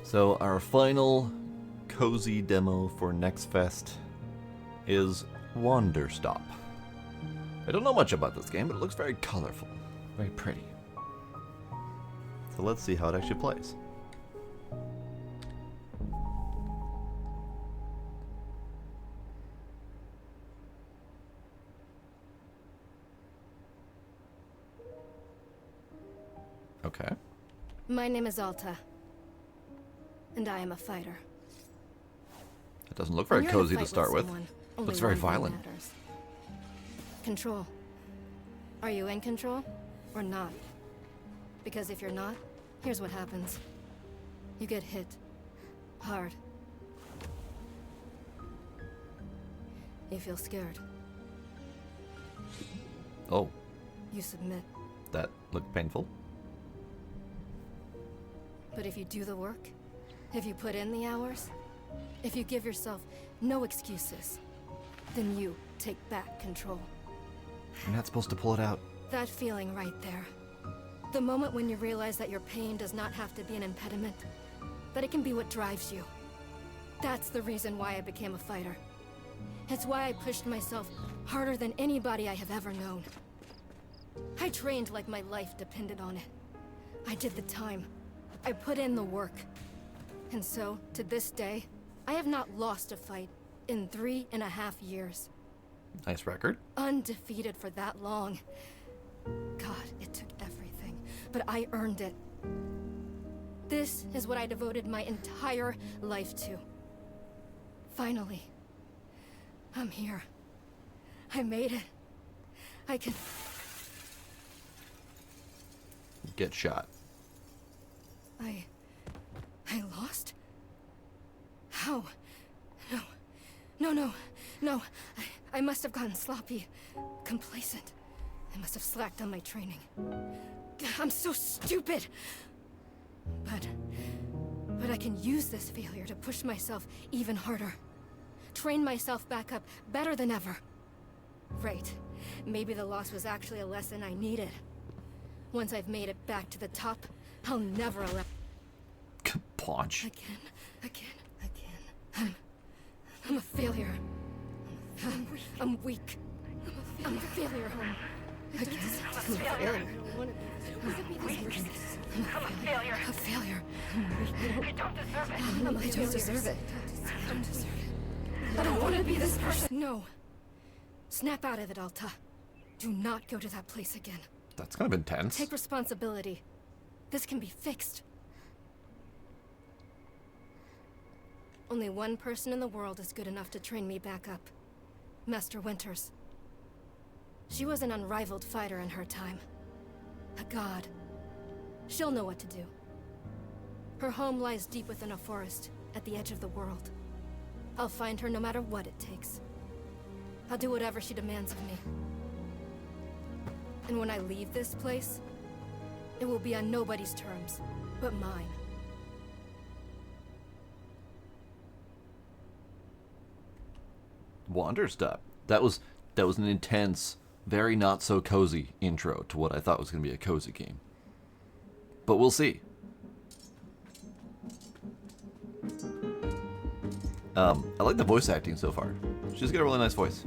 So our final cozy demo for Next Fest is Wanderstop. I don't know much about this game, but it looks very colorful, very pretty. So let's see how it actually plays. Okay. My name is Alta, and I am a fighter. It doesn't look very cozy to start with. Looks very violent. Control. Are you in control or not? Because if you're not, here's what happens. You get hit. Hard. You feel scared. Oh, You submit. that looked painful. But if you do the work, if you put in the hours, if you give yourself no excuses, then you take back control. You're not supposed to pull it out. That feeling right there. The moment when you realize that your pain does not have to be an impediment, that it can be what drives you. That's the reason why I became a fighter. It's why I pushed myself harder than anybody I have ever known. I trained like my life depended on it. I did the time. I put in the work. And so, to this day, I have not lost a fight in 3.5 years. Nice record. Undefeated for that long. God, it took everything, but I earned it. This is what I devoted my entire life to. Finally, I'm here. I made it. I can... Get shot. I lost? How? No. I must have gotten sloppy. Complacent. I must have slacked on my training. I'm so stupid! But I can use this failure to push myself even harder. Train myself back up better than ever. Right. Maybe the loss was actually a lesson I needed. Once I've made it back to the top, I'll never allow... Punch. Again. I'm a failure. I'm weak. I'm a failure. Again. I'm a failure. I'm a failure. A failure. You don't deserve it. I don't deserve it. I don't want to be this person. No. Snap out of it, Alta. Do not go to that place again. That's kind of intense. Take responsibility. This can be fixed. Only one person in the world is good enough to train me back up. Master Winters. She was an unrivaled fighter in her time. A god. She'll know what to do. Her home lies deep within a forest, at the edge of the world. I'll find her no matter what it takes. I'll do whatever she demands of me. And when I leave this place, it will be on nobody's terms, but mine. Wanderstop. That was an intense, very not so cozy intro to what I thought was going to be a cozy game. But we'll see. I like the voice acting so far. She's got a really nice voice.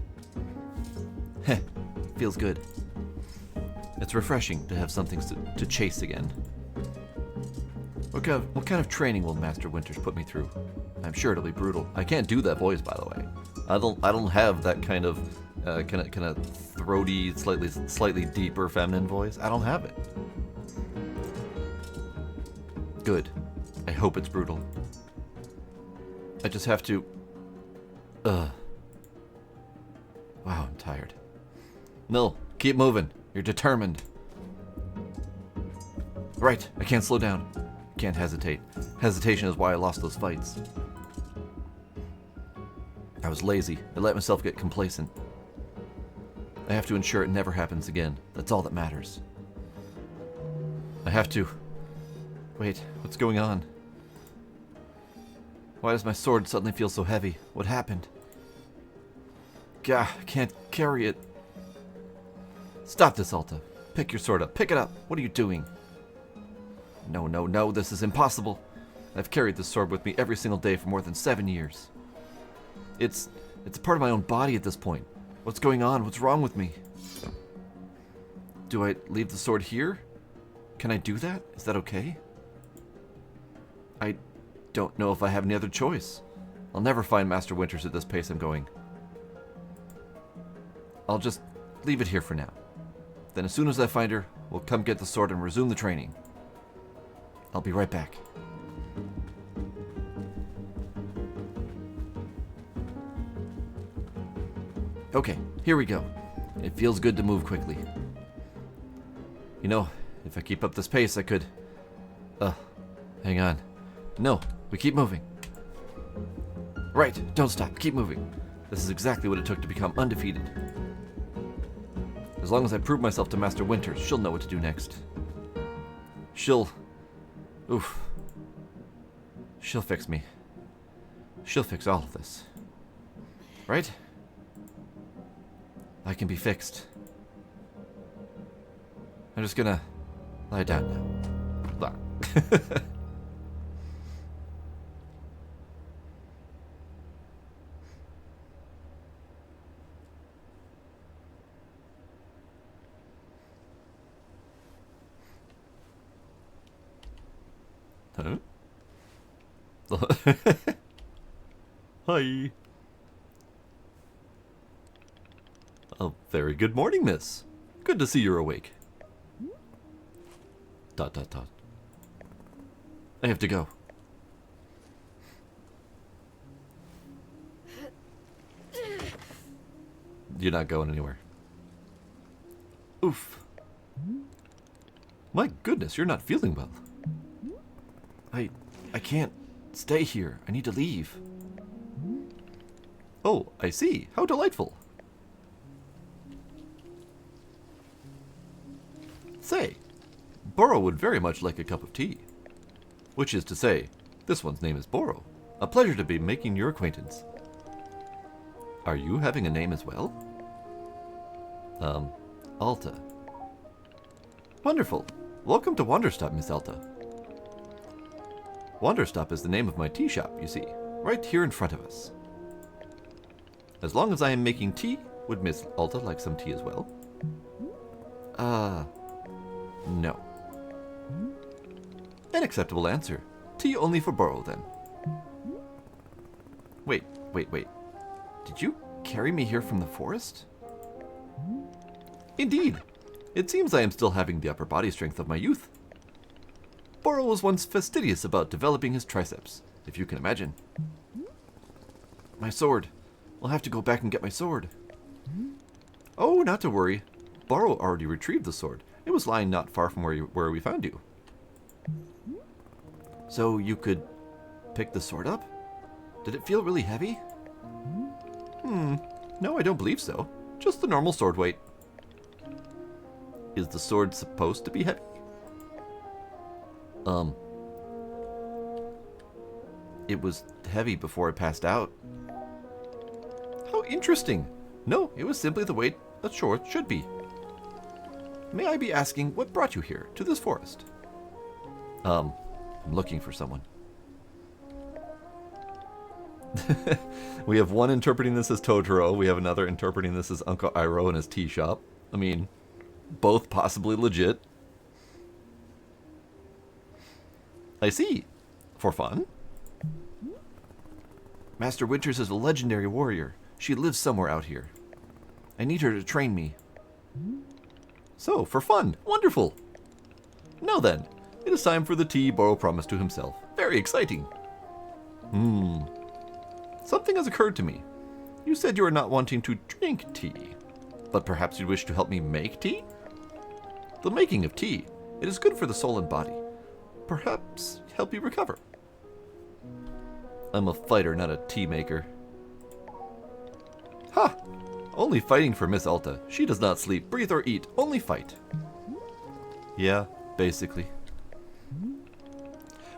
Heh, feels good. It's refreshing to have something to chase again. What kind of training will Master Winters put me through? I'm sure it'll be brutal. I can't do that voice, by the way. I don't have that kind of throaty, slightly deeper feminine voice. I don't have it. Good. I hope it's brutal. I just have to... Wow, I'm tired. Mill, keep moving. You're determined. Right, I can't slow down. Can't hesitate. Hesitation is why I lost those fights. I was lazy. I let myself get complacent. I have to ensure it never happens again. That's all that matters. I have to... Wait, what's going on? Why does my sword suddenly feel so heavy? What happened? Gah, I can't carry it. Stop this, Alta. Pick your sword up. Pick it up. What are you doing? No, this is impossible. I've carried this sword with me every single day for more than 7 years. It's a part of my own body at this point. What's going on? What's wrong with me? Do I leave the sword here? Can I do that? Is that okay? I don't know if I have any other choice. I'll never find Master Winters at this pace I'm going. I'll just leave it here for now. Then as soon as I find her, we'll come get the sword and resume the training. I'll be right back. Okay, here we go. It feels good to move quickly. You know, if I keep up this pace, I could... hang on. No, we keep moving. Right, don't stop, keep moving. This is exactly what it took to become undefeated. As long as I prove myself to Master Winters, she'll know what to do next. She'll fix me. She'll fix all of this. Right? I can be fixed. I'm just gonna lie down now. Huh? Hi. A very good morning, miss. Good to see you're awake. ... I have to go. You're not going anywhere. Oof. My goodness, you're not feeling well. I can't stay here. I need to leave. Oh, I see. How delightful. Say, Boro would very much like a cup of tea. Which is to say, this one's name is Boro. A pleasure to be making your acquaintance. Are you having a name as well? Alta. Wonderful. Welcome to Wanderstop, Miss Alta. Wanderstop is the name of my tea shop, you see, right here in front of us. As long as I am making tea, would Miss Alta like some tea as well? No. An acceptable answer. Tea only for Boro, then. Wait. Did you carry me here from the forest? Indeed. It seems I am still having the upper body strength of my youth. Boro was once fastidious about developing his triceps, if you can imagine. My sword. I'll have to go back and get my sword. Oh, not to worry. Boro already retrieved the sword. It was lying not far from where we found you. So you could pick the sword up? Did it feel really heavy? No, I don't believe so. Just the normal sword weight. Is the sword supposed to be heavy? It was heavy before I passed out. How interesting. No, it was simply the way a sword should be. May I be asking what brought you here, to this forest? I'm looking for someone. We have one interpreting this as Totoro. We have another interpreting this as Uncle Iroh in his tea shop. I mean, both possibly legit. I see. For fun? Master Winters is a legendary warrior. She lives somewhere out here. I need her to train me. So, for fun. Wonderful. Now then, it is time for the tea Boro promised to himself. Very exciting. Something has occurred to me. You said you are not wanting to drink tea, but perhaps you wish to help me make tea? The making of tea, it is good for the soul and body. Perhaps help you recover. I'm a fighter, not a tea maker. Ha! Only fighting for Miss Alta. She does not sleep, breathe, or eat. Only fight. Yeah, basically.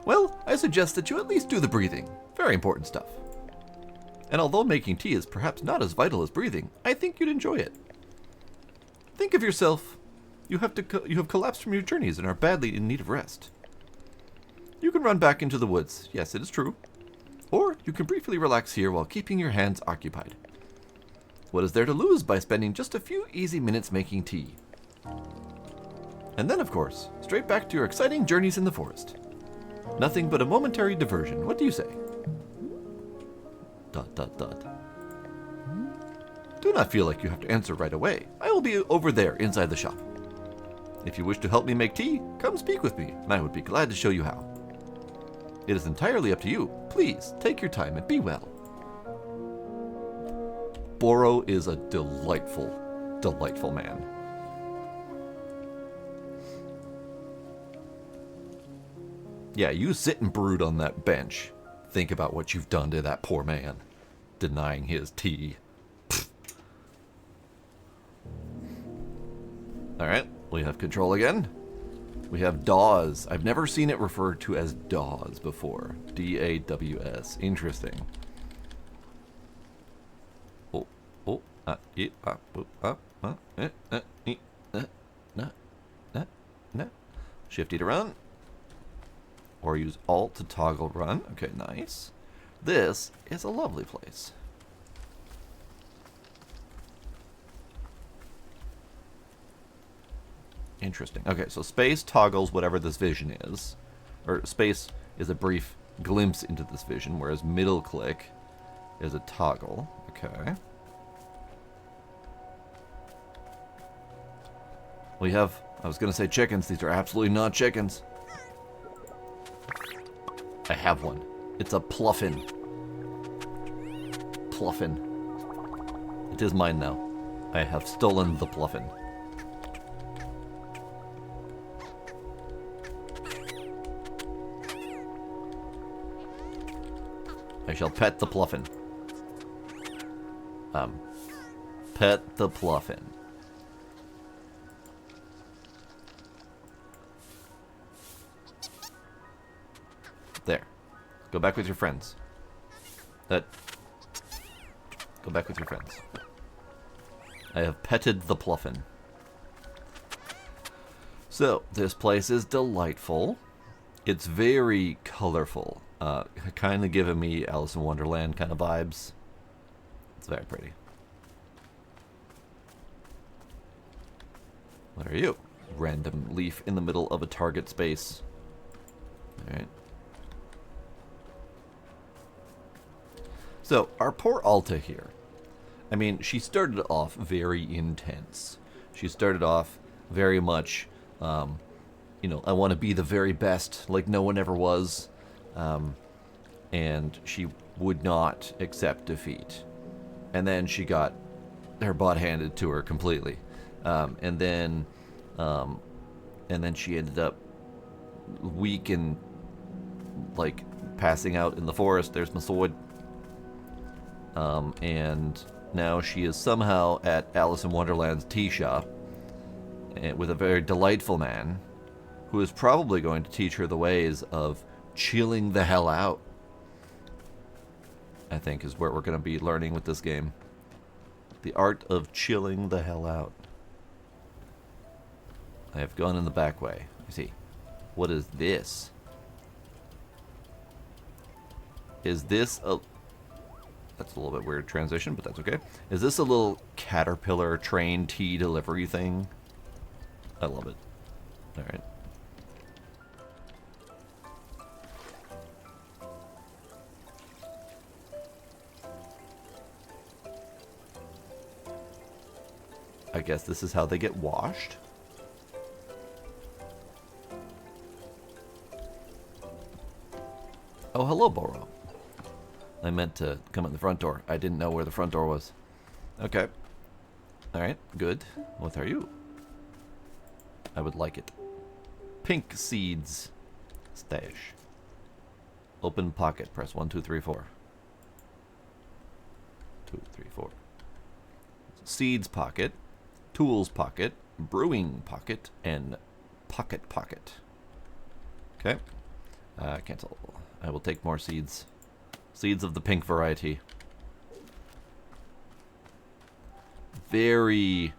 Well, I suggest that you at least do the breathing. Very important stuff. And although making tea is perhaps not as vital as breathing, I think you'd enjoy it. Think of yourself. You have collapsed from your journeys and are badly in need of rest. You can run back into the woods. Yes, it is true. Or you can briefly relax here while keeping your hands occupied. What is there to lose by spending just a few easy minutes making tea? And then, of course, straight back to your exciting journeys in the forest. Nothing but a momentary diversion. What do you say? ... Do not feel like you have to answer right away. I will be over there inside the shop. If you wish to help me make tea, come speak with me, and I would be glad to show you how. It is entirely up to you. Please, take your time and be well. Boro is a delightful, delightful man. Yeah, you sit and brood on that bench. Think about what you've done to that poor man. Denying his tea. Alright, we have control again. We have DAWs. I've never seen it referred to as DAWs before. D-A-W-S. Interesting. Shifty to run. Or use Alt to toggle run. Okay, nice. This is a lovely place. Interesting. Okay, so space toggles whatever this vision is. Or space is a brief glimpse into this vision, whereas middle click is a toggle. Okay. We have, I was going to say chickens. These are absolutely not chickens. I have one. It's a pluffin. Pluffin. It is mine now. I have stolen the pluffin. I shall pet the pluffin. Pet the pluffin. There. Go back with your friends. Go back with your friends. I have petted the pluffin. So, this place is delightful. It's very colorful. Kind of giving me Alice in Wonderland kind of vibes. It's very pretty. What are you? Random leaf in the middle of a target space. Alright. So, our poor Alta here. I mean, she started off very intense. She started off very much, you know, I want to be the very best, like no one ever was. And she would not accept defeat. And then she got her butt handed to her completely. And then she ended up weak and, like, passing out in the forest. There's my sword. And now she is somehow at Alice in Wonderland's tea shop with a very delightful man who is probably going to teach her the ways of chilling the hell out. I think is where we're going to be learning with this game. The art of chilling the hell out. I have gone in the back way. I see. What is this? Is this a... That's a little bit weird transition, but that's okay. Is this a little caterpillar train tea delivery thing? I love it. Alright. I guess this is how they get washed. Oh, hello, Boro. I meant to come in the front door. I didn't know where the front door was. Okay. Alright, good. What are you? I would like it. Pink seeds. Stash. Open pocket. Press 1, 2, 3, 4. 2, 3, 4. Seeds pocket. Tools pocket. Brewing pocket. And pocket. Okay. Cancel. I will take more seeds. Seeds of the pink variety. Very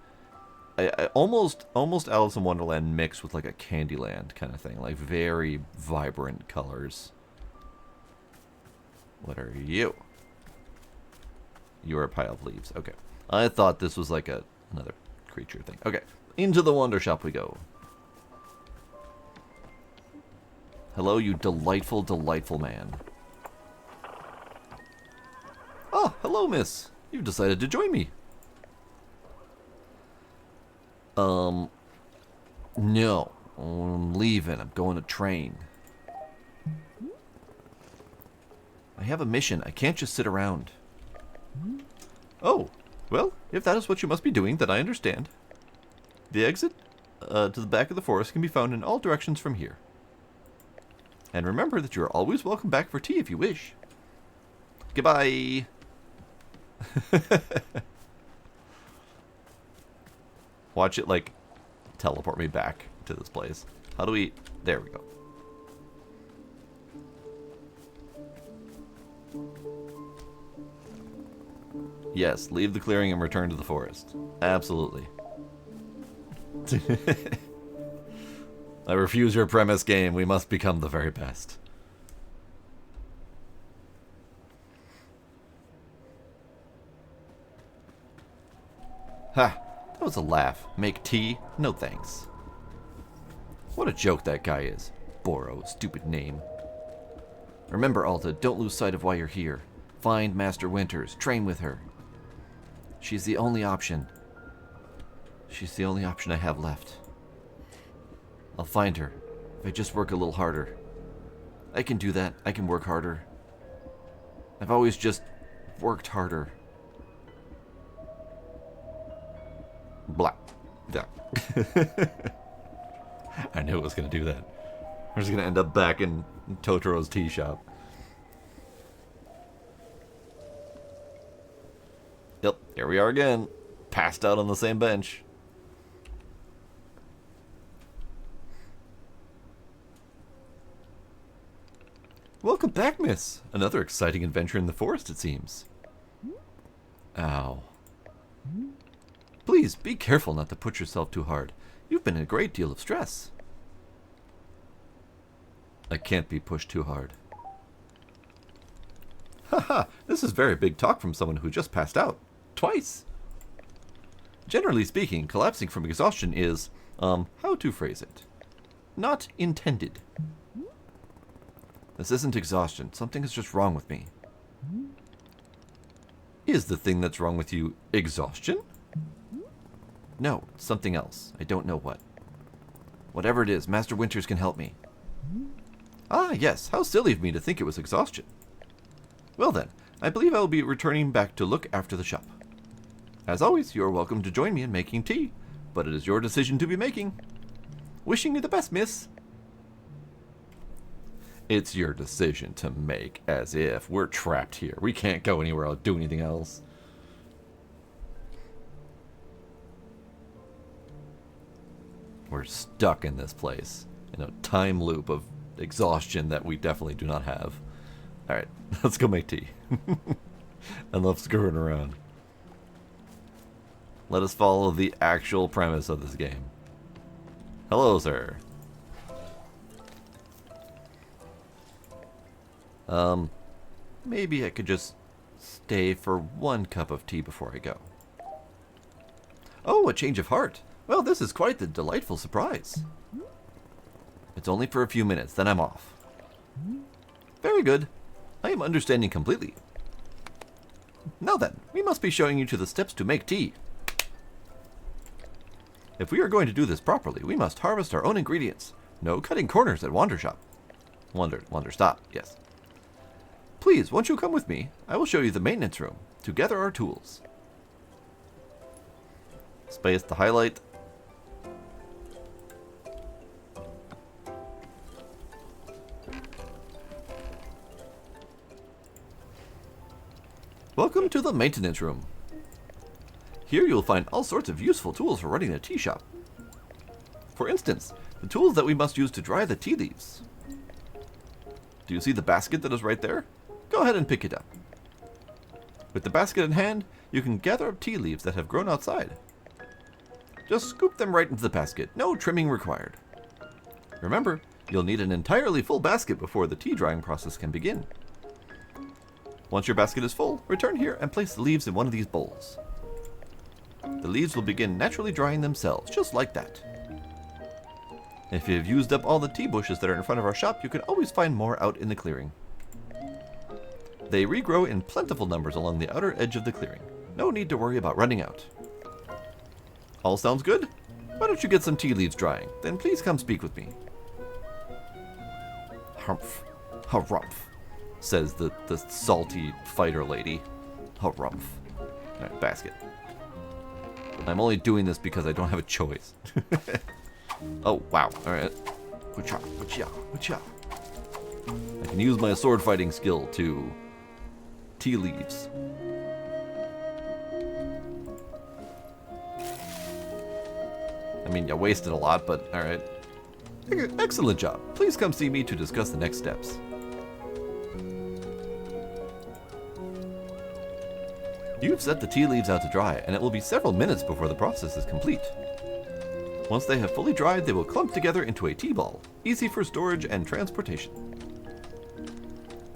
almost Alice in Wonderland mixed with like a Candyland kind of thing, like very vibrant colors. What are you? You're a pile of leaves. Okay. I thought this was like another creature thing. Okay. Into the Wandershop we go. Hello, you delightful, delightful man. Oh, hello, miss. You've decided to join me. No. I'm leaving. I'm going to train. I have a mission. I can't just sit around. Oh, well, if that is what you must be doing, then I understand. The exit to the back of the forest can be found in all directions from here. And remember that you are always welcome back for tea if you wish. Goodbye. Watch it, like, teleport me back to this place. How do we... There we go. Yes, leave the clearing and return to the forest. Absolutely. I refuse your premise, game. We must become the very best. Ha! That was a laugh. Make tea? No thanks. What a joke that guy is. Boro, stupid name. Remember, Alta, don't lose sight of why you're here. Find Master Winters. Train with her. She's the only option. She's the only option I have left. I'll find her, if I just work a little harder. I can do that. I can work harder. I've always just worked harder. Blah. Yeah. I knew it was going to do that. We're just going to end up back in Totoro's tea shop. Yep, here we are again. Passed out on the same bench. Welcome back, miss. Another exciting adventure in the forest, it seems. Ow. Please, be careful not to push yourself too hard. You've been in a great deal of stress. I can't be pushed too hard. Haha, this is very big talk from someone who just passed out. Twice. Generally speaking, collapsing from exhaustion is, how to phrase it? Not intended. This isn't exhaustion. Something is just wrong with me. Is the thing that's wrong with you exhaustion? No, something else. I don't know what. Whatever it is, Master Winters can help me. Ah, yes. How silly of me to think it was exhaustion. Well then, I believe I will be returning back to look after the shop. As always, you are welcome to join me in making tea, but it is your decision to be making. Wishing you the best, miss. It's your decision to make, as if. We're trapped here. We can't go anywhere or do anything else. We're stuck in this place, in a time loop of exhaustion that we definitely do not have. Alright, let's go make tea. Enough screwing around. Let us follow the actual premise of this game. Hello, sir. Maybe I could just stay for one cup of tea before I go. Oh, a change of heart. Well, this is quite the delightful surprise. It's only for a few minutes, then I'm off. Very good. I am understanding completely. Now then, we must be showing you to the steps to make tea. If we are going to do this properly, we must harvest our own ingredients. No cutting corners at Wandershop. Wanderstop, yes. Please, won't you come with me? I will show you the maintenance room, to gather our tools. Space to highlight. Welcome to the maintenance room. Here you'll find all sorts of useful tools for running a tea shop. For instance, the tools that we must use to dry the tea leaves. Do you see the basket that is right there? Go ahead and pick it up. With the basket in hand, you can gather up tea leaves that have grown outside. Just scoop them right into the basket. No trimming required. Remember, you'll need an entirely full basket before the tea drying process can begin. Once your basket is full, return here and place the leaves in one of these bowls. The leaves will begin naturally drying themselves, just like that. If you've used up all the tea bushes that are in front of our shop, you can always find more out in the clearing. They regrow in plentiful numbers along the outer edge of the clearing. No need to worry about running out. All sounds good? Why don't you get some tea leaves drying? Then please come speak with me. Humph. Harumph, says the salty fighter lady. Harumph. Alright, basket. I'm only doing this because I don't have a choice. Oh, wow. Alright. Wacha, wacha, wacha. I can use my sword fighting skill to tea leaves. I mean, you wasted a lot, but alright. Excellent job. Please come see me to discuss the next steps. You've set the tea leaves out to dry, and it will be several minutes before the process is complete. Once they have fully dried, they will clump together into a tea ball, easy for storage and transportation.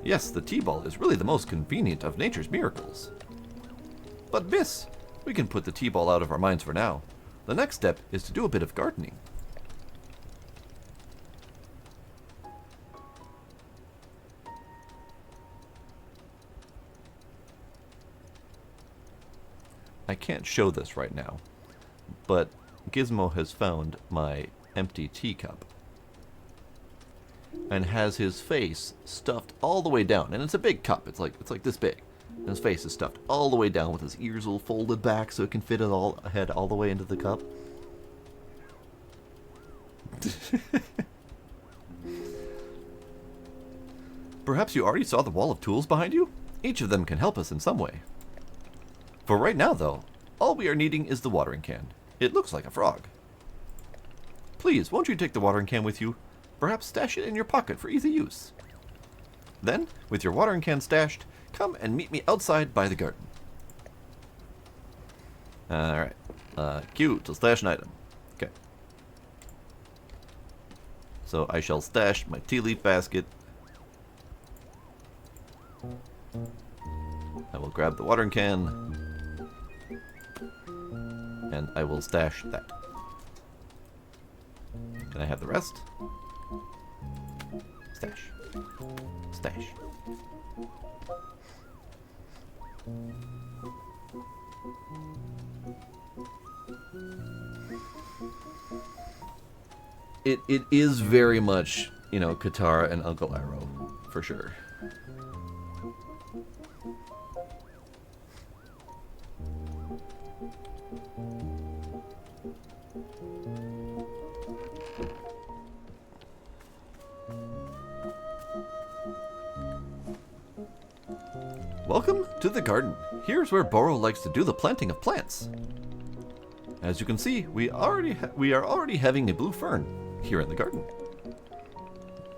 Yes, the tea ball is really the most convenient of nature's miracles. But miss, we can put the tea ball out of our minds for now. The next step is to do a bit of gardening. I can't show this right now, but Gizmo has found my empty teacup and has his face stuffed all the way down, and it's a big cup. It's like this big. And his face is stuffed all the way down with his ears all folded back so it can fit it all head all the way into the cup. Perhaps you already saw the wall of tools behind you? Each of them can help us in some way. For right now, though, all we are needing is the watering can. It looks like a frog. Please, won't you take the watering can with you? Perhaps stash it in your pocket for easy use. Then, with your watering can stashed, come and meet me outside by the garden. Alright. Q to stash an item. Okay. So I shall stash my tea leaf basket. I will grab the watering can. And I will stash that. Can I have the rest? Stash. Stash. It is very much, you know, Katara and Uncle Arrow, for sure. Welcome to the garden. Here's where Boro likes to do the planting of plants. As you can see, we are already having a blue fern here in the garden.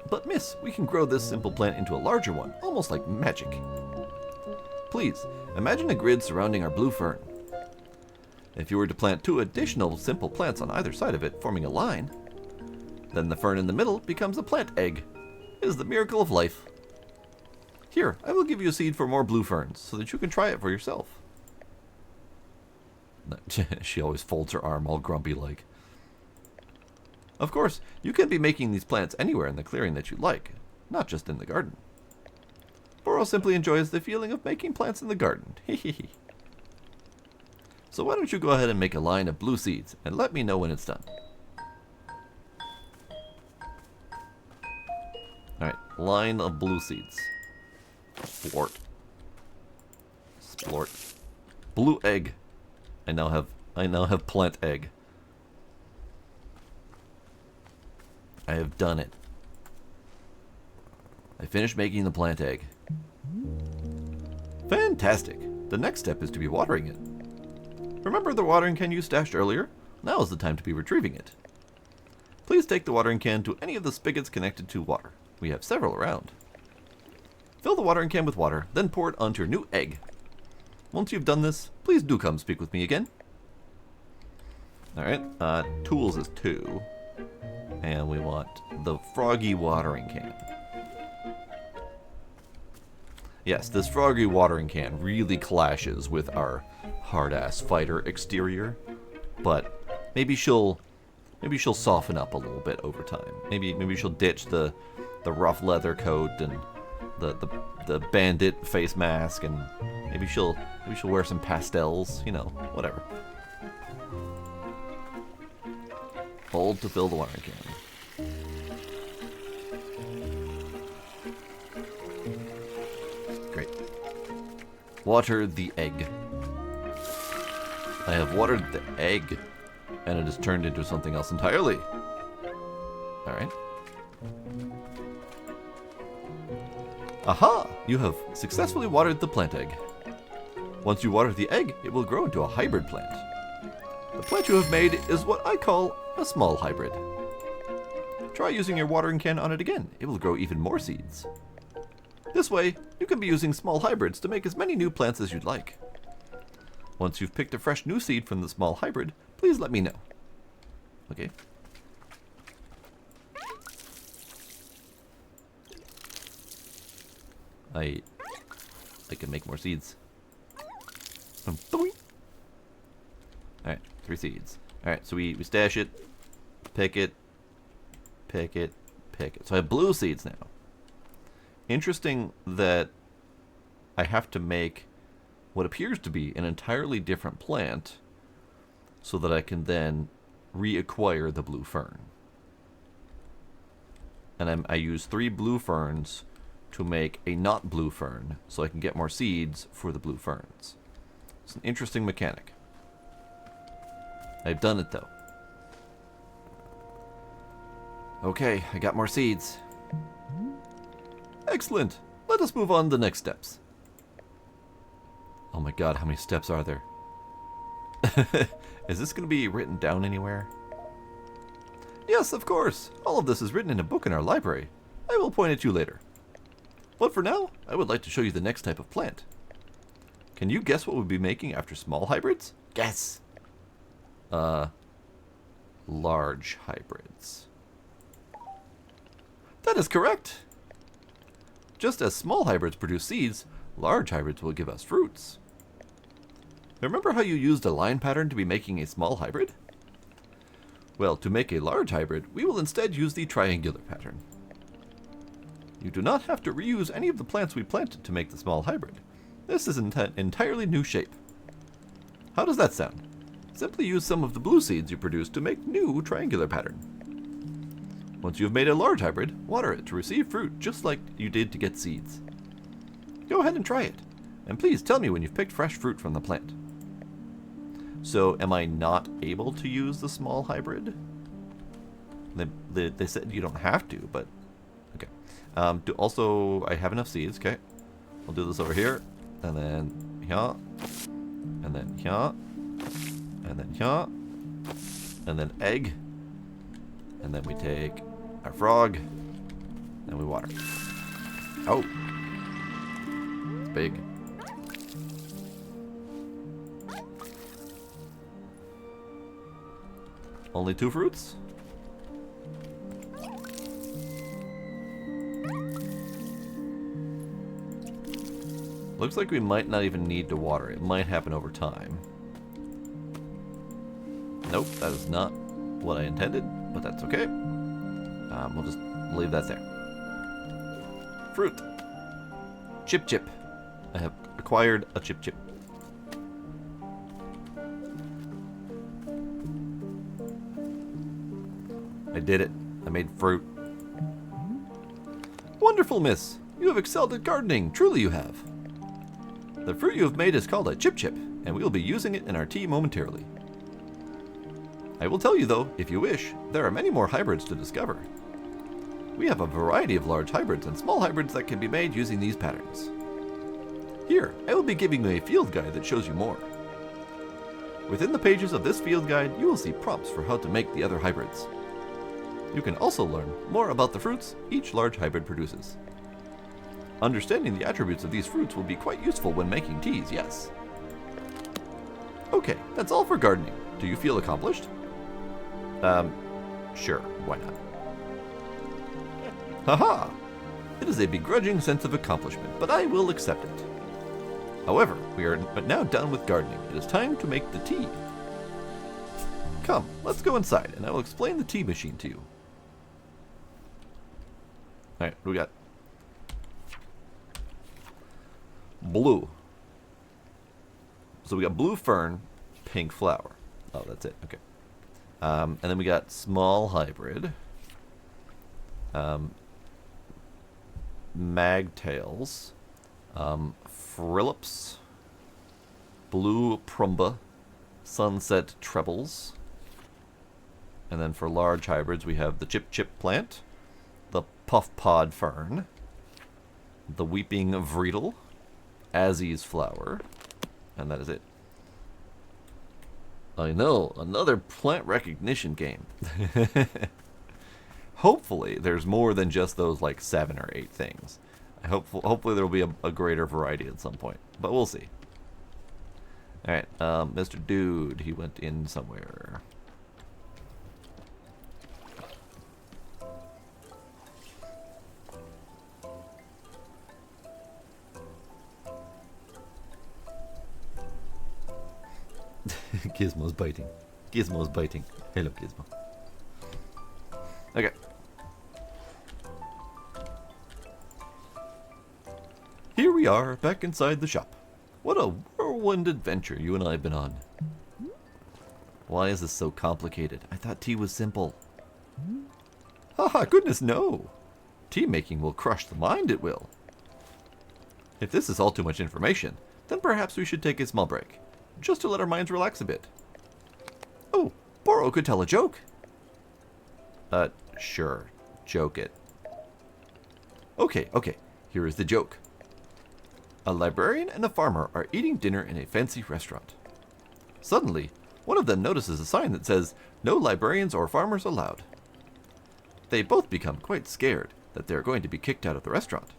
But miss, we can grow this simple plant into a larger one, almost like magic. Please, imagine a grid surrounding our blue fern. If you were to plant 2 additional simple plants on either side of it, forming a line, then the fern in the middle becomes a plant egg. It is the miracle of life. Here, I will give you a seed for more blue ferns, so that you can try it for yourself. She always folds her arm all grumpy-like. Of course, you can be making these plants anywhere in the clearing that you like, not just in the garden. Boro simply enjoys the feeling of making plants in the garden. Hehehe. So why don't you go ahead and make a line of blue seeds, and let me know when it's done. Alright, line of blue seeds. Splort. Splort. Blue egg. I now have plant egg. I have done it. I finished making the plant egg. Fantastic! The next step is to be watering it. Remember the watering can you stashed earlier? Now is the time to be retrieving it. Please take the watering can to any of the spigots connected to water. We have several around. Fill the watering can with water, then pour it onto your new egg. Once you've done this, please do come speak with me again. Alright, tools is 2. And we want the froggy watering can. Yes, this froggy watering can really clashes with our hard-ass fighter exterior. But maybe she'll soften up a little bit over time. Maybe she'll ditch the rough leather coat and the bandit face mask, and maybe she'll wear some pastels, you know, whatever. Hold to fill the watering can. Great. Water the egg. I have watered the egg, and it has turned into something else entirely. Alright. Aha! You have successfully watered the plant egg. Once you water the egg, it will grow into a hybrid plant. The plant you have made is what I call a small hybrid. Try using your watering can on it again. It will grow even more seeds. This way, you can be using small hybrids to make as many new plants as you'd like. Once you've picked a fresh new seed from the small hybrid, please let me know. Okay. I can make more seeds. Alright, 3 seeds. Alright, so we stash it, pick it, pick it, pick it. So I have blue seeds now. Interesting that I have to make what appears to be an entirely different plant so that I can then reacquire the blue fern. And I use 3 blue ferns to make a not blue fern so I can get more seeds for the blue ferns. It's an interesting mechanic. I've done it though. Okay, I got more seeds. Excellent. Let us move on to the next steps. Oh my god, how many steps are there? Is this going to be written down anywhere? Yes, of course. All of this is written in a book in our library. I will point at you later. But for now, I would like to show you the next type of plant. Can you guess what we'll be making after small hybrids? Guess. Large hybrids. That is correct. Just as small hybrids produce seeds, large hybrids will give us fruits. Remember how you used a line pattern to be making a small hybrid? Well, to make a large hybrid, we will instead use the triangular pattern. You do not have to reuse any of the plants we planted to make the small hybrid. This is an entirely new shape. How does that sound? Simply use some of the blue seeds you produced to make new triangular pattern. Once you have made a large hybrid, water it to receive fruit just like you did to get seeds. Go ahead and try it, and please tell me when you've picked fresh fruit from the plant. So, am I not able to use the small hybrid? They said you don't have to, but okay. Also, I have enough seeds, okay. We'll do this over here, and then here, and then here, and then here, and then egg, and then we take our frog, and we water. Oh, it's big. Only 2 fruits? Looks like we might not even need to water it. It might happen over time. Nope, that is not what I intended, but that's okay. We'll just leave that there. Fruit. Chip Chip. I have acquired a Chip Chip. I did it. I made fruit. Wonderful, miss. You have excelled at gardening. Truly you have. The fruit you have made is called a Chip Chip, and we will be using it in our tea momentarily. I will tell you though, if you wish, there are many more hybrids to discover. We have a variety of large hybrids and small hybrids that can be made using these patterns. Here, I will be giving you a field guide that shows you more. Within the pages of this field guide, you will see prompts for how to make the other hybrids. You can also learn more about the fruits each large hybrid produces. Understanding the attributes of these fruits will be quite useful when making teas, yes. Okay, that's all for gardening. Do you feel accomplished? Sure, why not? Haha! It is a begrudging sense of accomplishment, but I will accept it. However, we are now done with gardening. It is time to make the tea. Come, let's go inside, and I will explain the tea machine to you. Alright, what do we got? Blue. So we got blue fern, pink flower. Oh, that's it. Okay. And then we got small hybrid. Magtails. Frillips. Blue Prumba. Sunset Trebles. And then for large hybrids, we have the Chip Chip plant. The Puff Pod Fern. The Weeping Vreedle. Azzy's Flower. And that is it. I know, another plant recognition game. Hopefully, there's more than just those like 7 or 8 things. Hopefully there will be a greater variety at some point, but we'll see. Alright, Mr. Dude, he went in somewhere. Gizmo's biting. Gizmo's biting. Hello, Gizmo. Okay. Here we are, back inside the shop. What a whirlwind adventure you and I have been on. Why is this so complicated? I thought tea was simple. Haha, goodness no! Tea making will crush the mind, it will. If this is all too much information, then perhaps we should take a small break. Just to let our minds relax a bit. Oh, Boro could tell a joke. Sure. Joke it. Okay, here is the joke. A librarian and a farmer are eating dinner in a fancy restaurant. Suddenly, one of them notices a sign that says, "No librarians or farmers allowed." They both become quite scared that they are going to be kicked out of the restaurant.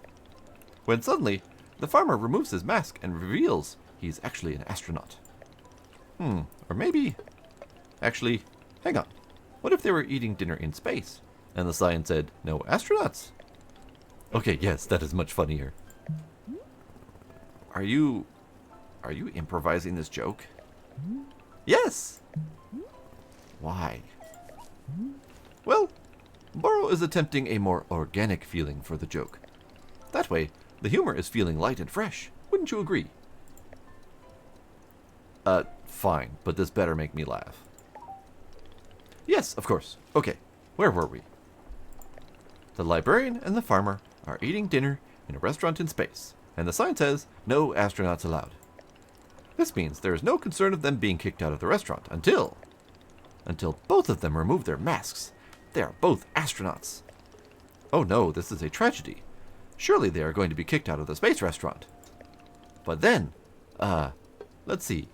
When suddenly, the farmer removes his mask and reveals he's actually an astronaut. Or maybe... Actually, hang on. What if they were eating dinner in space, and the sign said, "No astronauts"? Okay, yes, that is much funnier. Are you improvising this joke? Yes! Why? Well, Boro is attempting a more organic feeling for the joke. That way, the humor is feeling light and fresh. Wouldn't you agree? Fine, but this better make me laugh. Yes, of course. Okay, where were we? The librarian and the farmer are eating dinner in a restaurant in space, and the sign says, "No astronauts allowed." This means there is no concern of them being kicked out of the restaurant until both of them remove their masks. They are both astronauts. Oh no, this is a tragedy. Surely they are going to be kicked out of the space restaurant. But then, let's see.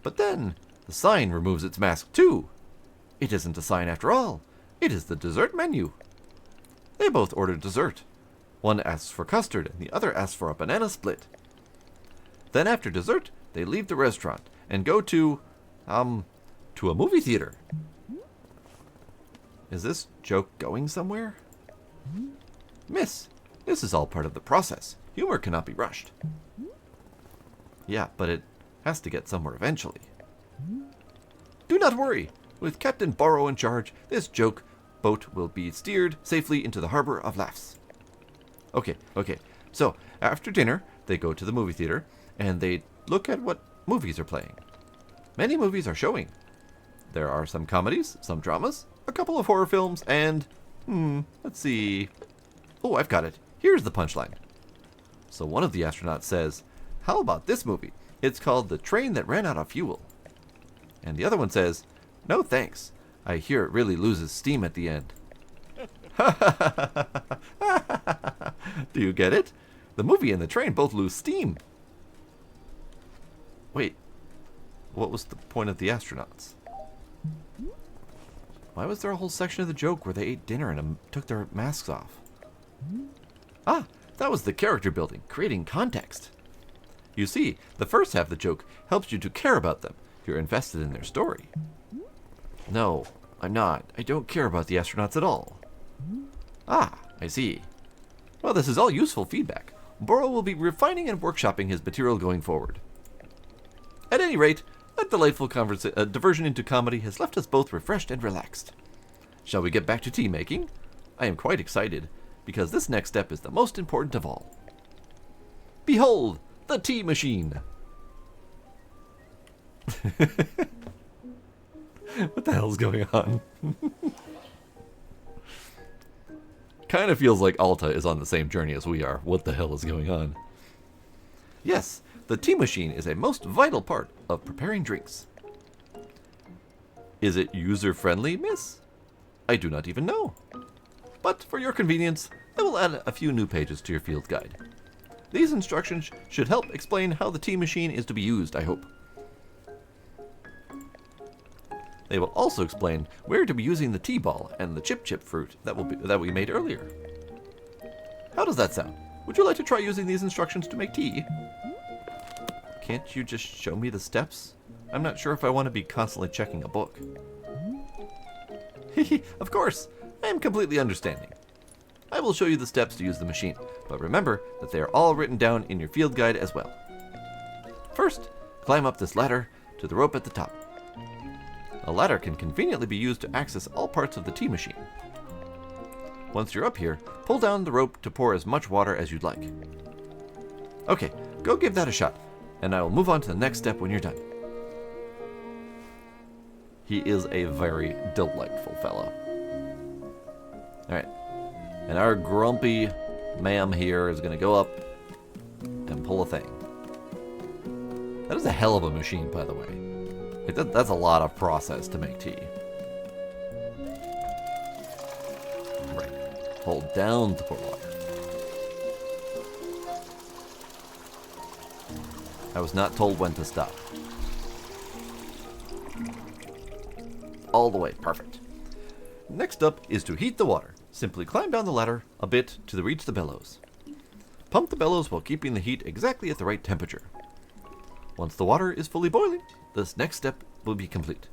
But then, the sign removes its mask too. It isn't a sign after all. It is the dessert menu. They both order dessert. One asks for custard and the other asks for a banana split. Then after dessert, they leave the restaurant and go to a movie theater. Is this joke going somewhere? Miss, this is all part of the process. Humor cannot be rushed. Yeah, but it has to get somewhere eventually. Do not worry. With Captain Boro in charge, this joke boat will be steered safely into the harbor of laughs. Okay. So, after dinner, they go to the movie theater, and they look at what movies are playing. Many movies are showing. There are some comedies, some dramas, a couple of horror films, and... let's see... Oh, I've got it. Here's the punchline. So one of the astronauts says, "How about this movie? It's called The Train That Ran Out of Fuel." And the other one says, "No thanks. I hear it really loses steam at the end." Do you get it? The movie and the train both lose steam. Wait, what was the point of the astronauts? Why was there a whole section of the joke where they ate dinner and took their masks off? Ah, that was the character building, creating context. You see, the first half of the joke helps you to care about them. You're invested in their story. No, I'm not. I don't care about the astronauts at all. Ah, I see. Well, this is all useful feedback. Boro will be refining and workshopping his material going forward. At any rate, that delightful diversion into comedy has left us both refreshed and relaxed. Shall we get back to tea making? I am quite excited, because this next step is the most important of all. Behold, the tea machine! What the hell's going on? Kind of feels like Alta is on the same journey as we are. What the hell is going on? Yes, the tea machine is a most vital part of preparing drinks. Is it user-friendly, miss? I do not even know. But for your convenience, I will add a few new pages to your field guide. These instructions should help explain how the tea machine is to be used, I hope. They will also explain where to be using the tea ball and the chip fruit that we made earlier. How does that sound? Would you like to try using these instructions to make tea? Can't you just show me the steps? I'm not sure if I want to be constantly checking a book. Of course, I am completely understanding. I will show you the steps to use the machine, but remember that they are all written down in your field guide as well. First, climb up this ladder to the rope at the top. A ladder can conveniently be used to access all parts of the tea machine. Once you're up here, pull down the rope to pour as much water as you'd like. Okay, go give that a shot, and I will move on to the next step when you're done. He is a very delightful fellow. Alright, and our grumpy ma'am here is going to go up and pull a thing. That is a hell of a machine, by the way. That's a lot of process to make tea. Right. Hold down to pour water. I was not told when to stop. All the way. Perfect. Next up is to heat the water. Simply climb down the ladder a bit to reach the bellows. Pump the bellows while keeping the heat exactly at the right temperature. Once the water is fully boiling, this next step will be complete.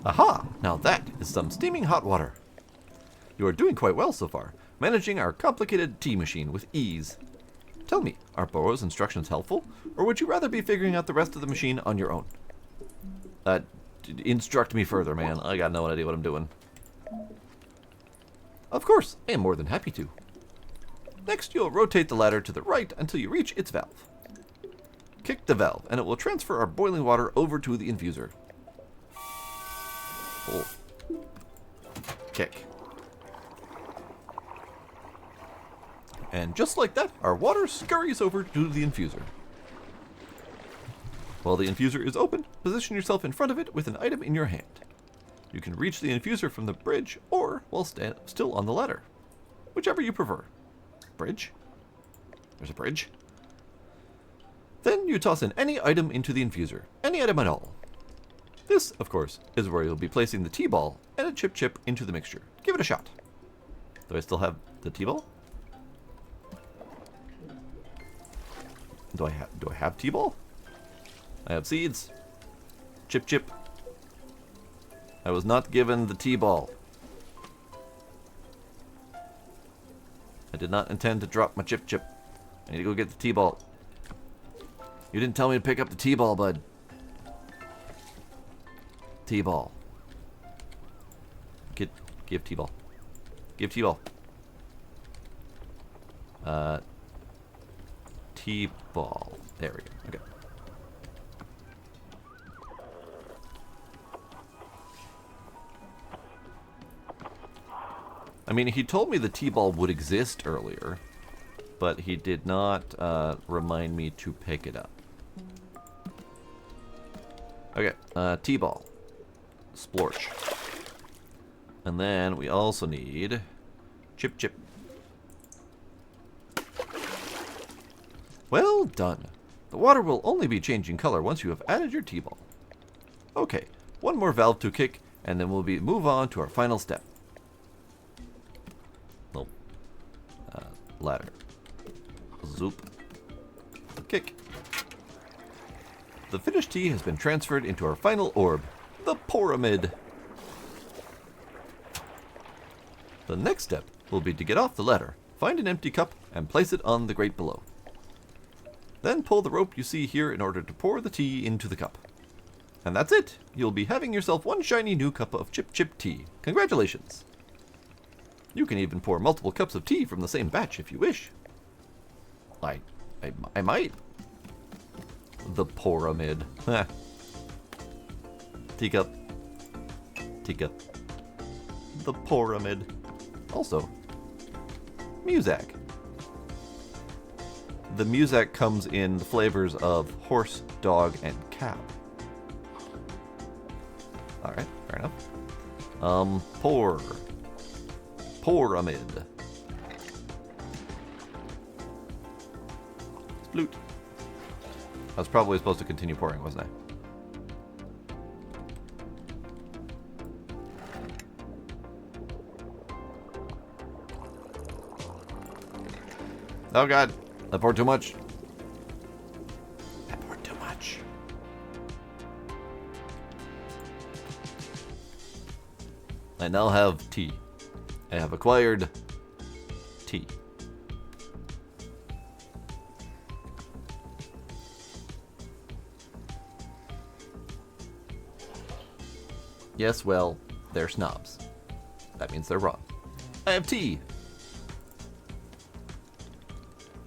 Aha! Now that is some steaming hot water. You are doing quite well so far, managing our complicated tea machine with ease. Tell me, are Boro's instructions helpful, or would you rather be figuring out the rest of the machine on your own? Instruct me further, man. I got no idea what I'm doing. Of course, I am more than happy to. Next, you'll rotate the ladder to the right until you reach its valve. Kick the valve, and it will transfer our boiling water over to the infuser. Oh. Kick. And just like that, our water scurries over to the infuser. While the infuser is open, position yourself in front of it with an item in your hand. You can reach the infuser from the bridge or while still on the ladder. Whichever you prefer. Bridge? There's a bridge. Then you toss in any item into the infuser. Any item at all. This, of course, is where you'll be placing the tea ball and a chip into the mixture. Give it a shot. Do I still have the tea ball? Do I have tea ball? I have seeds. Chip. I was not given the tea ball. I did not intend to drop my chip. I need to go get the tea ball. You didn't tell me to pick up the tea ball, bud. Tea ball. Give tea ball. Give tea ball. Tea ball. There we go. Okay. I mean, he told me the tea ball would exist earlier, but he did not remind me to pick it up. Okay, tea ball. Splorch. And then we also need chip. Well done. The water will only be changing color once you have added your tea ball. Okay, one more valve to kick, and then we'll move on to our final step. Nope. Ladder. Zoop. Kick. The finished tea has been transferred into our final orb, the pyramid. The next step will be to get off the ladder, find an empty cup, and place it on the grate below. Then pull the rope you see here in order to pour the tea into the cup. And that's it! You'll be having yourself one shiny new cup of Chip Chip tea. Congratulations! You can even pour multiple cups of tea from the same batch if you wish. I might. The pyramid. Teacup. Teacup. The pyramid. Also, Muzak. The Muzak comes in the flavors of horse, dog, and cow. Alright, fair enough. Pyramid. Sploot. I was probably supposed to continue pouring, wasn't I? Oh god, I poured too much. I poured too much. I now have tea. I have acquired tea. Yes, well, they're snobs. That means they're wrong. I have tea.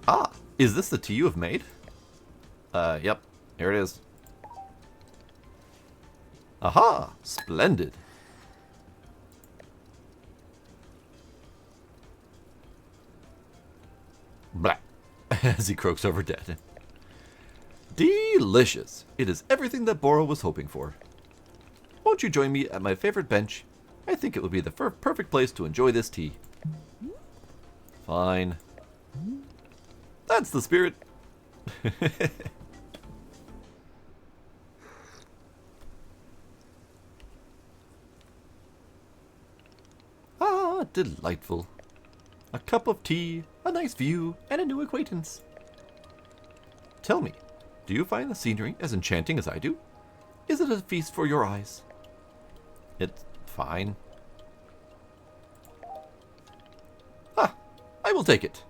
Ah, is this the tea you have made? Yep, here it is. Aha, splendid. Blah, as he croaks over dead. Delicious. It is everything that Boro was hoping for. Won't you join me at my favorite bench? I think it would be the perfect place to enjoy this tea. Fine. That's the spirit. Ah, delightful. A cup of tea, a nice view, and a new acquaintance. Tell me, do you find the scenery as enchanting as I do? Is it a feast for your eyes? It's fine. Ah, I will take it.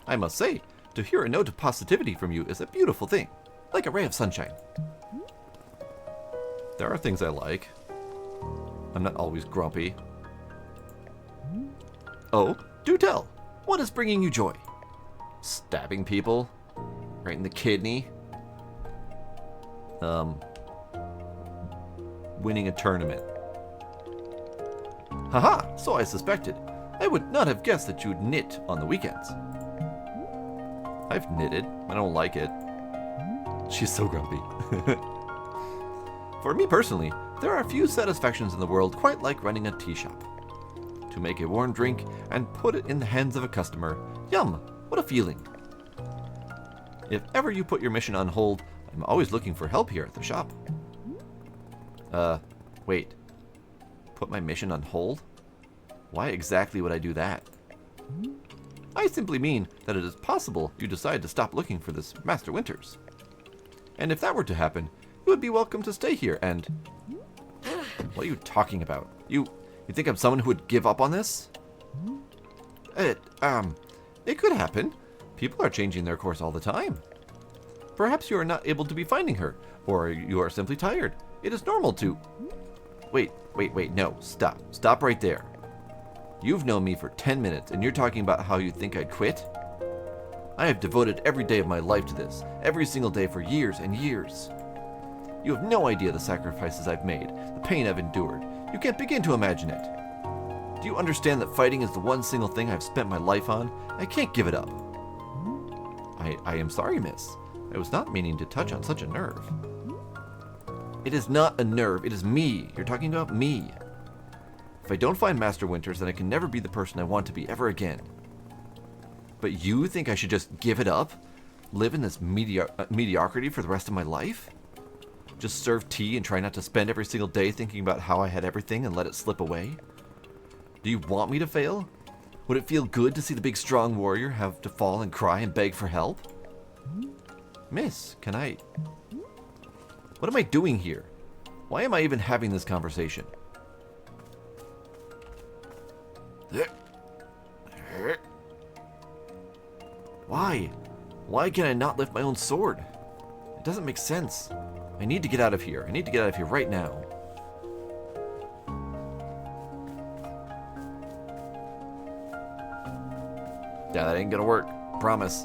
I must say, to hear a note of positivity from you is a beautiful thing, like a ray of sunshine. There are things I like. I'm not always grumpy. Oh, do tell. What is bringing you joy? Stabbing people? Right in the kidney? Winning a tournament. Haha, so I suspected. I would not have guessed that you'd knit on the weekends. I've knitted. I don't like it. She's so grumpy. For me personally, there are few satisfactions in the world quite like running a tea shop. To make a warm drink and put it in the hands of a customer. Yum! What a feeling. If ever you put your mission on hold, I'm always looking for help here at the shop. Wait. Put my mission on hold? Why exactly would I do that? I simply mean that it is possible you decide to stop looking for this Master Winters. And if that were to happen, you would be welcome to stay here and... What are you talking about? You think I'm someone who would give up on this? It could happen. People are changing their course all the time. Perhaps you are not able to be finding her, or you are simply tired. It is normal to... Wait, no, stop. Stop right there. You've known me for 10 minutes, and you're talking about how you think I'd quit? I have devoted every day of my life to this, every single day for years and years. You have no idea the sacrifices I've made, the pain I've endured. You can't begin to imagine it. Do you understand that fighting is the one single thing I've spent my life on? I can't give it up. I am sorry, miss. I was not meaning to touch on such a nerve. It is not a nerve, it is me. You're talking about me. If I don't find Master Winters, then I can never be the person I want to be ever again. But you think I should just give it up? Live in this mediocrity for the rest of my life? Just serve tea and try not to spend every single day thinking about how I had everything and let it slip away? Do you want me to fail? Would it feel good to see the big strong warrior have to fall and cry and beg for help? Miss, can I... What am I doing here? Why am I even having this conversation? Why? Why can I not lift my own sword? It doesn't make sense. I need to get out of here. I need to get out of here right now. Yeah, that ain't gonna work. Promise.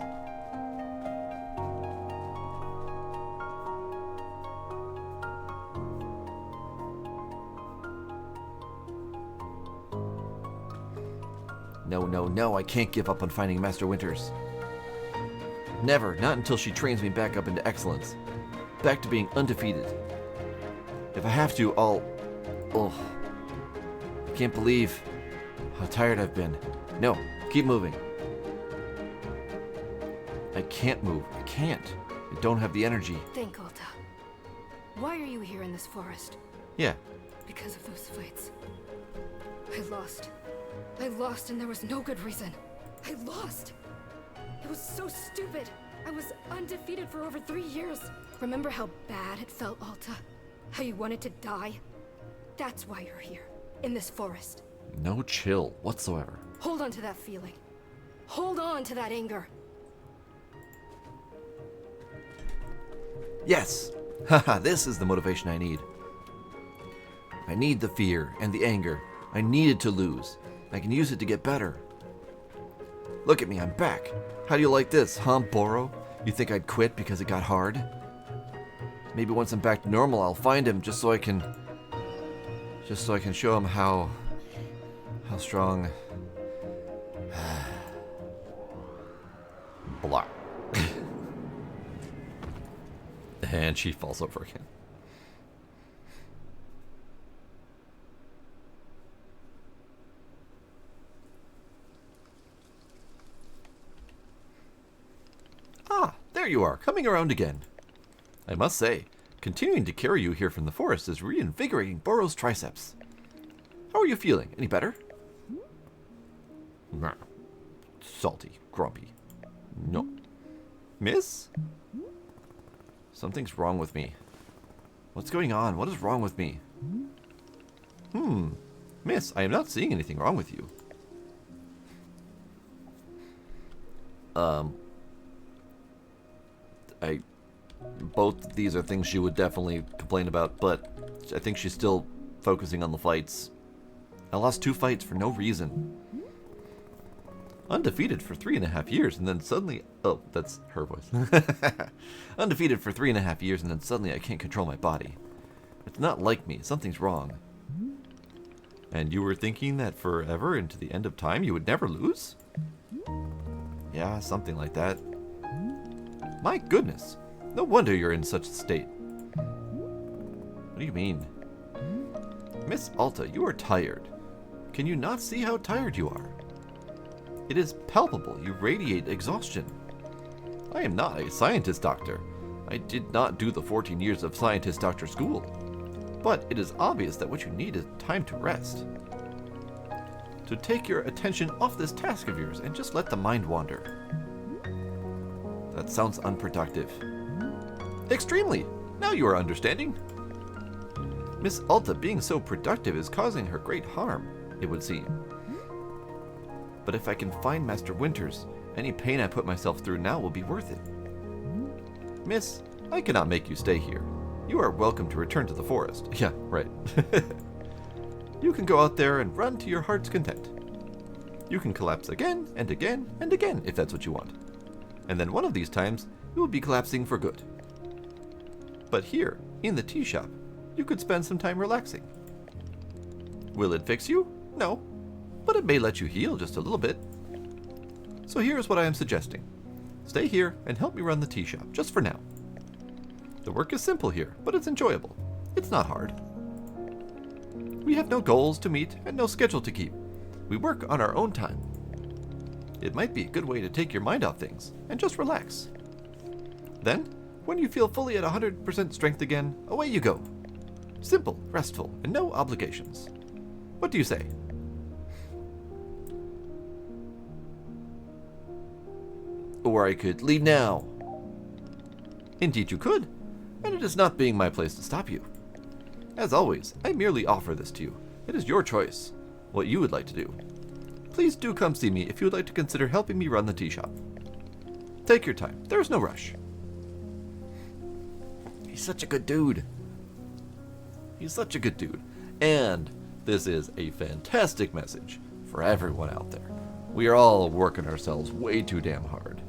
No, no, no, I can't give up on finding Master Winters. Never, not until she trains me back up into excellence. Back to being undefeated. If I have to, I'll... Oh. I can't believe how tired I've been. No, keep moving. I can't move. I can't. I don't have the energy. Think, Alta. Why are you here in this forest? Yeah. Because of those fights. I lost. I lost and there was no good reason. I lost! It was so stupid. I was undefeated for over 3 years. Remember how bad it felt, Alta? How you wanted to die? That's why you're here, in this forest. No chill whatsoever. Hold on to that feeling. Hold on to that anger. Yes! Haha, this is the motivation I need. I need the fear and the anger. I needed to lose. I can use it to get better. Look at me, I'm back. How do you like this, huh, Boro? You think I'd quit because it got hard? Maybe once I'm back to normal, I'll find him just so I can show him how strong. Blah. And she falls over again. Ah, there you are, coming around again. I must say, continuing to carry you here from the forest is reinvigorating Boro's triceps. How are you feeling? Any better? Nah. Salty, grumpy. No. Miss? Something's wrong with me. What's going on? What is wrong with me? Miss, I am not seeing anything wrong with you. Both these are things she would definitely complain about, but I think she's still focusing on the fights. I lost 2 fights for no reason. Undefeated for 3.5 years, and then suddenly... Oh, that's her voice. Undefeated for 3.5 years, and then suddenly I can't control my body. It's not like me. Something's wrong. And you were thinking that forever into the end of time you would never lose? Yeah, something like that. My goodness. No wonder you're in such a state. What do you mean? Miss Alta, you are tired. Can you not see how tired you are? It is palpable. You radiate exhaustion. I am not a scientist doctor. I did not do the 14 years of scientist doctor school. But it is obvious that what you need is time to rest. To take your attention off this task of yours and just let the mind wander. That sounds unproductive. Extremely! Now you are understanding. Miss Alta being so productive is causing her great harm, it would seem. But if I can find Master Winters, any pain I put myself through now will be worth it. Miss, I cannot make you stay here. You are welcome to return to the forest. Yeah, right. You can go out there and run to your heart's content. You can collapse again and again and again if that's what you want. And then one of these times, you will be collapsing for good. But here, in the tea shop, you could spend some time relaxing. Will it fix you? No. But it may let you heal just a little bit. So here's what I am suggesting. Stay here and help me run the tea shop, just for now. The work is simple here, but it's enjoyable. It's not hard. We have no goals to meet and no schedule to keep. We work on our own time. It might be a good way to take your mind off things and just relax. Then, When you feel fully at 100% strength again, away you go. Simple, restful, and no obligations. What do you say? Or I could leave now. Indeed you could, and it is not being my place to stop you. As always, I merely offer this to you. It is your choice, what you would like to do. Please do come see me if you would like to consider helping me run the tea shop. Take your time, there is no rush. He's such a good dude. He's such a good dude. And this is a fantastic message for everyone out there. We are all working ourselves way too damn hard.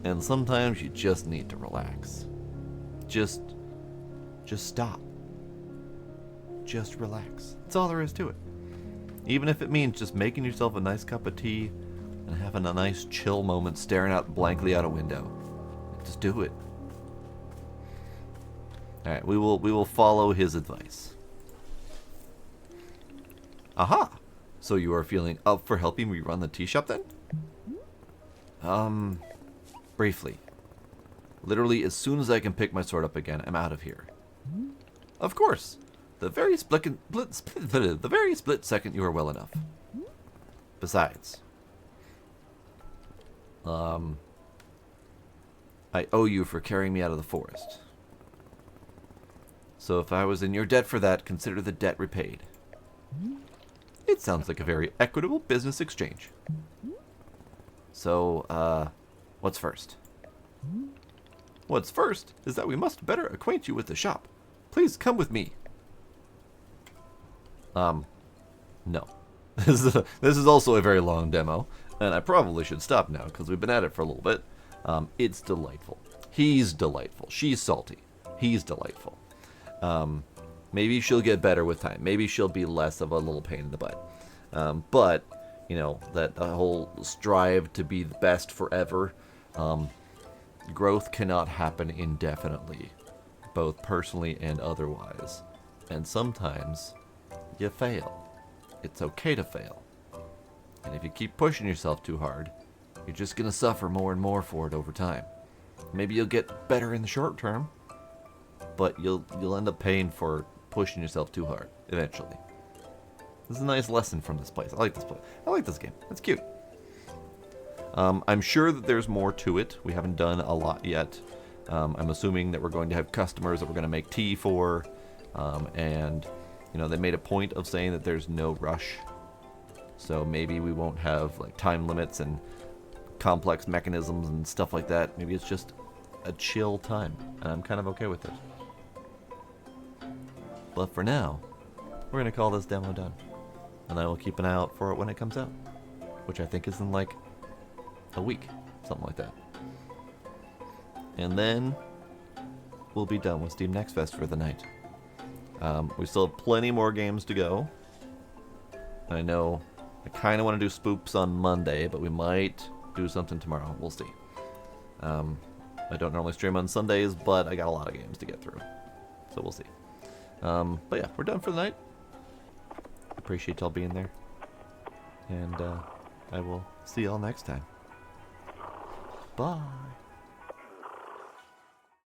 And sometimes you just need to relax. Just stop. Just relax. That's all there is to it. Even if it means just making yourself a nice cup of tea and having a nice chill moment staring out blankly out a window. Just do it. Alright, we will follow his advice. Aha! So you are feeling up for helping me run the tea shop then? Briefly. Literally, as soon as I can pick my sword up again, I'm out of here. Of course! The very split second you are well enough. Besides, I owe you for carrying me out of the forest. So if I was in your debt for that, consider the debt repaid. It sounds like a very equitable business exchange. So, what's first? What's first is that we must better acquaint you with the shop. Please come with me. No. This is also a very long demo, and I probably should stop now because we've been at it for a little bit. It's delightful. He's delightful. She's salty. He's delightful. Maybe she'll get better with time. Maybe she'll be less of a little pain in the butt. But, you know, that whole strive to be the best forever, growth cannot happen indefinitely, both personally and otherwise. And sometimes you fail. It's okay to fail. And if you keep pushing yourself too hard, you're just going to suffer more and more for it over time. Maybe you'll get better in the short term, but you'll end up paying for pushing yourself too hard eventually. This is a nice lesson from this place. I like this place. I like this game. It's cute. I'm sure that there's more to it. We haven't done a lot yet. I'm assuming that we're going to have customers that we're going to make tea for, and you know, they made a point of saying that there's no rush. So maybe we won't have like time limits and complex mechanisms and stuff like that. Maybe it's just a chill time, and I'm kind of okay with it. But for now, we're going to call this demo done. And I will keep an eye out for it when it comes out, which I think is in like a week, something like that. And then we'll be done with Steam Next Fest for the night. We still have plenty more games to go. I know I kind of want to do Spoops on Monday, but we might do something tomorrow. We'll see. I don't normally stream on Sundays, but I got a lot of games to get through. So we'll see. But yeah, we're done for the night. Appreciate y'all being there. And I will see y'all next time. Bye.